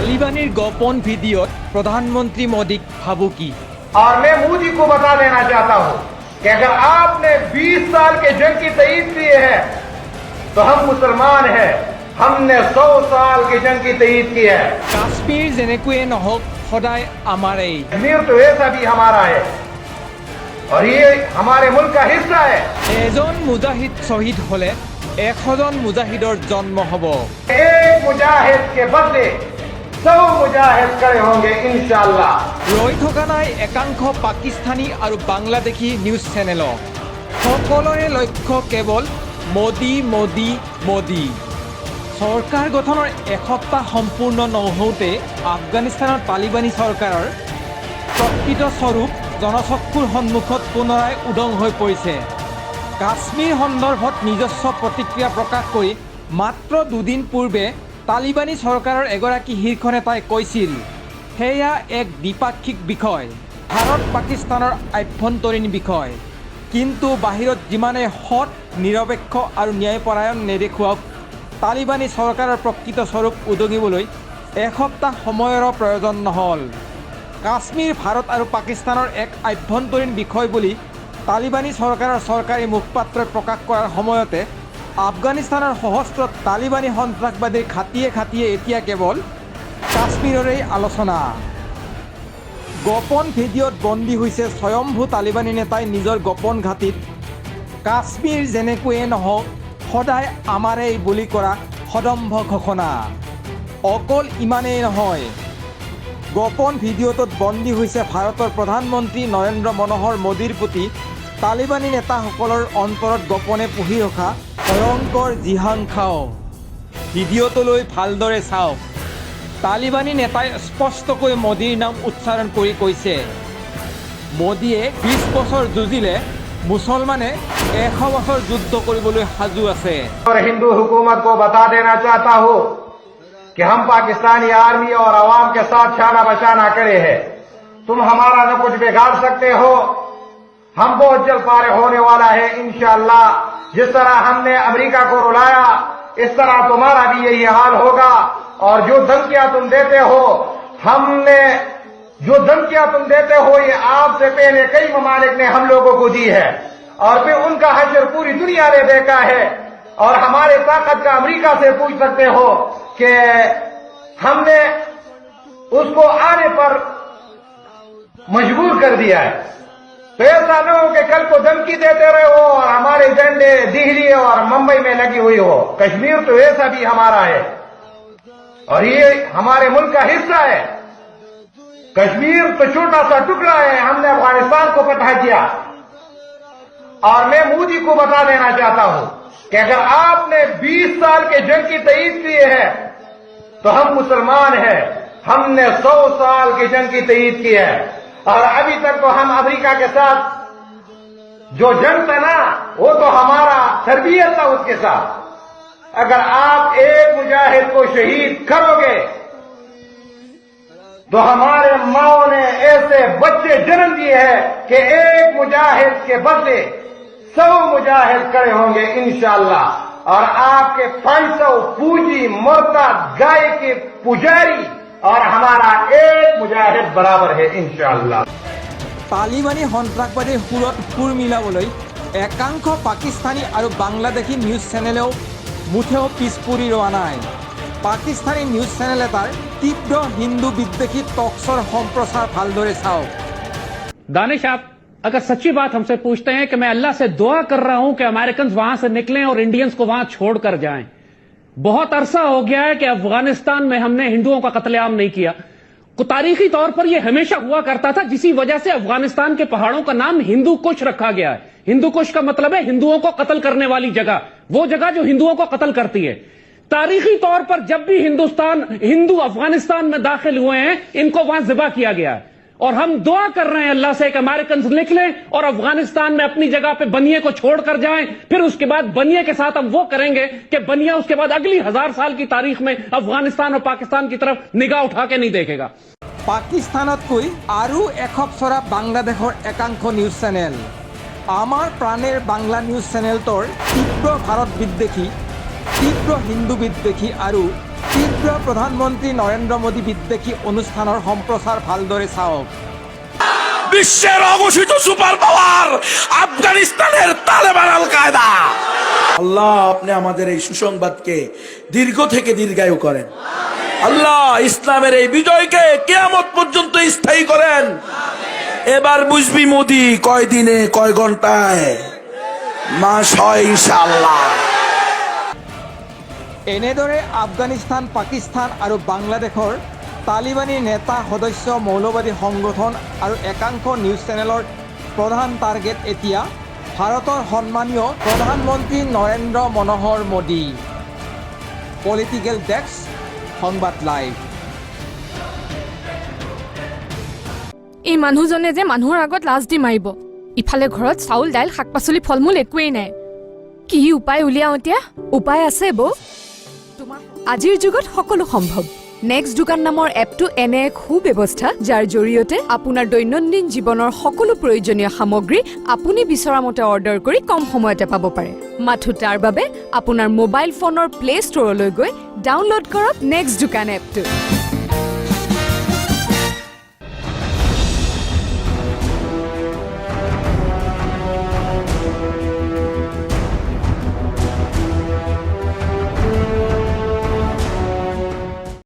तालिबानी गोपन वीडियो प्रधानमंत्री मोदी भावुकी। और मैं मोदी को बता देना चाहता हूं कि अगर आपने 20 साल के जंग की तईद की है तो हम मुसलमान हैं, हमने 100 साल की जंग की तईद की है। काश्मीर जेनेकुए নহওক সদায় আমাৰেই। कश्मीर तो ऐसा भी हमारा है और ये हमारे मुल्क का हिस्सा है। এজন মুজাহিদ শহীদ হলে 100 জন মুজাহিদৰ জন্ম হ'ব। एक मुजाहिद के बदले 100 मुजाहिद खड़े होंगे इंशाअल्लाह। ৰৈ থকা নাই একাংশ পাকিস্তানী আৰু বাংলাদেশী নিউজ চেনেলক। সকলোৰে লক্ষ্য কেৱল মোদী মোদী মোদী। চৰকাৰ গঠনৰ এসপ্তাহ সম্পূৰ্ণ নহওঁতে আফগানিস্তানৰ তালিবানী চৰকাৰৰ প্ৰকৃত স্বৰূপ জনচক্ষুৰ সন্মুখত পুনৰাই উদং হৈ পৰিছে। কাশ্মীৰ সন্দৰ্ভত নিজস্ব প্ৰতিক্ৰিয়া প্ৰকাশ কৰি মাত্ৰ দুদিন পূৰ্বে তালিবানী চৰকাৰৰ এগৰাকী শীৰ্ষ নেতাই কৈছিল, সেয়া এক দ্বিপাক্ষিক বিষয়, ভাৰত পাকিস্তানৰ আভ্যন্তৰীণ বিষয়। কিন্তু বাহিৰত যিমানে সৎ নিৰপেক্ষ আৰু ন্যায়পৰায়ণ নেদেখুৱাওক, তালিবানী চৰকাৰৰ প্ৰকৃত স্বৰূপ উদঙিবলৈ এসপ্তাহ সময়ৰো প্ৰয়োজন নহ'ল। কাশ্মীৰ ভাৰত আৰু পাকিস্তানৰ এক আভ্যন্তৰীণ বিষয় বুলি তালিবানী চৰকাৰৰ চৰকাৰী মুখপাত্ৰই প্ৰকাশ কৰাৰ সময়তে আফগানিস্তানৰ সহস্ৰ তালিবানী সন্ত্ৰাসবাদীৰ খাটিয়ে খাটিয়ে এতিয়া কেৱল কাশ্মীৰৰেই আলোচনা। গোপন ভিডিঅ'ত বন্দী হৈছে স্বয়ম্ভূ তালিবানী নেতাই নিজৰ গোপন ঘাটিত কাশ্মীৰ যেনেকৈয়ে নহওক সদায় আমাৰেই বুলি কৰা সদম্ভ ঘোষণা। অকল ইমানেই নহয়, গোপন ভিডিঅ'টোত বন্দী হৈছে ভাৰতৰ প্ৰধানমন্ত্ৰী নৰেন্দ্ৰ মনোহৰ মোদীৰ প্ৰতি তালিবানী নেতাসকলৰ অন্তৰত গোপনে পুহি ৰখা ভয়ংকৰ জিহাংসাও। ভিডিঅ'টোলৈ ভালদৰে চাওক। তালিবানী নেতাই স্পষ্টকৈ মোদীৰ নাম উচ্চাৰণ কৰি কৈছে, মোদীয়ে 20 বছৰ যুঁজিলে মুছলমানে 100 বছৰ যুদ্ধ কৰিবলৈ সাজু আছে। और हिंदू हुकूमत को बता देना चाहता हूं कि हम पाकिस्तानी आर्मी और आवाम के साथ शाना बशाना करे हैं। तुम हमारा न कुछ बिगाड़ सकते हो, हम बहुत जल्द फारिग होने वाला है इंशाअल्लाह। जिस तरह हमने अमेरिका को रुलाया इस तरह तुम्हारा भी यही हाल होगा। और जो धमकियां तुम देते हो, हमने जो धमकियां तुम देते हो ये आपसे पहले कई ममालिक ने हम लोगों को दी है और फिर उनका हश्र पूरी दुनिया ने देखा है। और हमारे ताकत का अमेरिका से पूछ सकते हो कि हमने उसको आने पर मजबूर कर दिया है। तो ऐसा न हो कि कल को धमकी देते रहे हो और हमारे झंडे दिल्ली और मुंबई में लगी हुई हो। कश्मीर तो ऐसा भी हमारा है और ये हमारे मुल्क का हिस्सा है। कश्मीर तो छोटा सा टुकड़ा है, हमने अफगानिस्तान को फतह किया। और मैं मोदी को बता देना चाहता हूं कि अगर आपने 20 साल के जंग की तईद की है तो हम मुसलमान हैं, हमने 100 साल की जंग की तईद की है। और अभी तक तो हम अमेरिका के साथ जो जंग था ना वो तो हमारा तरबियत था उसके साथ। अगर आप एक मुजाहिद को शहीद करोगे तो हमारे माओ ने ऐसे बच्चे जन्म दिए हैं कि एक मुजाहिद के बदले 100 मुजाहिद खड़े होंगे इंशाअल्लाह। और आपके 500 पूजी मुर्तद गाय के पुजारी और हमारा एक मुजाहिद बराबर है इंशाअल्लाह। তালিবানী সন্ত্ৰাসবাদীৰ সুৰত সুৰ মিলাবলৈ একাংশ পাকিস্তানী আৰু বাংলাদেশী নিউজ চেনেলেও মুঠেও পিছ পৰি ৰোৱা নাই। পাকিস্তানী নিউজ চেনেল এটাৰ তীব্ৰ হিন্দু বিদ্বেষী টকছৰ সম্প্ৰচাৰ ভালদৰে চাওক। दानिश, आप अगर सच्ची बात हमसे पूछते हैं कि मैं अल्लाह से दुआ कर रहा हूं कि अमेरिकन वहां से निकलें और इंडियंस को वहां छोड़कर जाएं। बहुत अरसा हो गया है कि अफगानिस्तान में हमने हिंदुओं का कत्लेआम नहीं किया। तारीखी तौर पर यह हमेशा हुआ करता था, जिसी वजह से अफगानिस्तान के पहाड़ों का नाम हिंदू कुश रखा गया है। हिंदू कुश का मतलब है हिंदुओं को कत्ल करने वाली जगह, वो जगह जो हिंदुओं को कत्ल करती है। तारीखी तौर पर जब भी हिंदू अफगानिस्तान में दाखिल हुए हैं, इनको वहां जिबा किया गया है। और हम दुआ कर रहे हैं अल्लाह से कि अमेरिकन निकलें और अफगानिस्तान में अपनी जगह पे बनिए को छोड़कर जाएं। फिर उसके बाद बनिए के साथ हम वो करेंगे कि बनिया उसके बाद अगली 1000 साल की तारीख में अफगानिस्तान और पाकिस्तान की तरफ निगाह उठा के नहीं देखेगा। পাকিস্তানতকৈ আৰু এসপ্তৰা বাংলাদেশৰ একাংশ নিউজ চেনেল আমাৰ প্ৰাণেৰ বাংলা নিউজ চেনেলটোৰ তীব্ৰ ভাৰত বিদ্বেষী, তীব্ৰ হিন্দু বিদ্বেষী আৰু তীব্ৰ প্ৰধানমন্ত্ৰী নৰেন্দ্ৰ মোদী বিদ্বেষী অনুষ্ঠানৰ সম্প্ৰচাৰ ভালদৰে চাওক। বিশ্বের অঘোষিত সুপার পাওয়ার আফগানিস্তানের তালেবান আল কায়দা। আল্লাহ আপনি আমাদের এই সুসংবাদকে দীর্ঘ থেকে দীর্ঘায়ু করেন। আল্লাহ ইসলামের এই বিজয়কে কিয়ামত পর্যন্ত স্থায়ী করেন। এবার বুঝবি মোদি কয় দিনে কয় ঘন্টায় মাস হয় ইনশাআল্লাহ। এনেদৰে আফগানিস্তান, পাকিস্তান আৰু বাংলাদেশৰ তালিবানী নেতা, সদস্য, মৌলবাদী সংগঠন আৰু একাংশ নিউজ চেনেলৰ প্ৰধান টাৰ্গেট এতিয়া ভাৰতৰ সন্মানীয় প্ৰধানমন্ত্ৰী নৰেন্দ্ৰ মনোহৰ মোদী। পলিটিকেল ডেস্ক, সংবাদ লাইভ। এই মানুহজনে যে মানুহৰ আগত লাজ দি মাৰিব, ইফালে ঘৰত চাউল, দাইল, শাক পাচলি, ফল মূল একোৱেই নাই। কি উপায় উলিয়াওঁ এতিয়া? উপায় আছে বৌ। আজিৰ যুগত সকলো সম্ভৱ। নেক্সট দোকান নামৰ এপটো এনে এক সুব্যৱস্থা যাৰ জৰিয়তে আপোনাৰ দৈনন্দিন জীৱনৰ সকলো প্ৰয়োজনীয় সামগ্ৰী আপুনি বিচৰা মতে অৰ্ডাৰ কৰি কম সময়তে পাব পাৰে। মাথো তাৰ বাবে আপোনাৰ মোবাইল ফোনৰ প্লে ষ্টৰলৈ গৈ ডাউনলোড কৰক নেক্সট দোকান এপটো।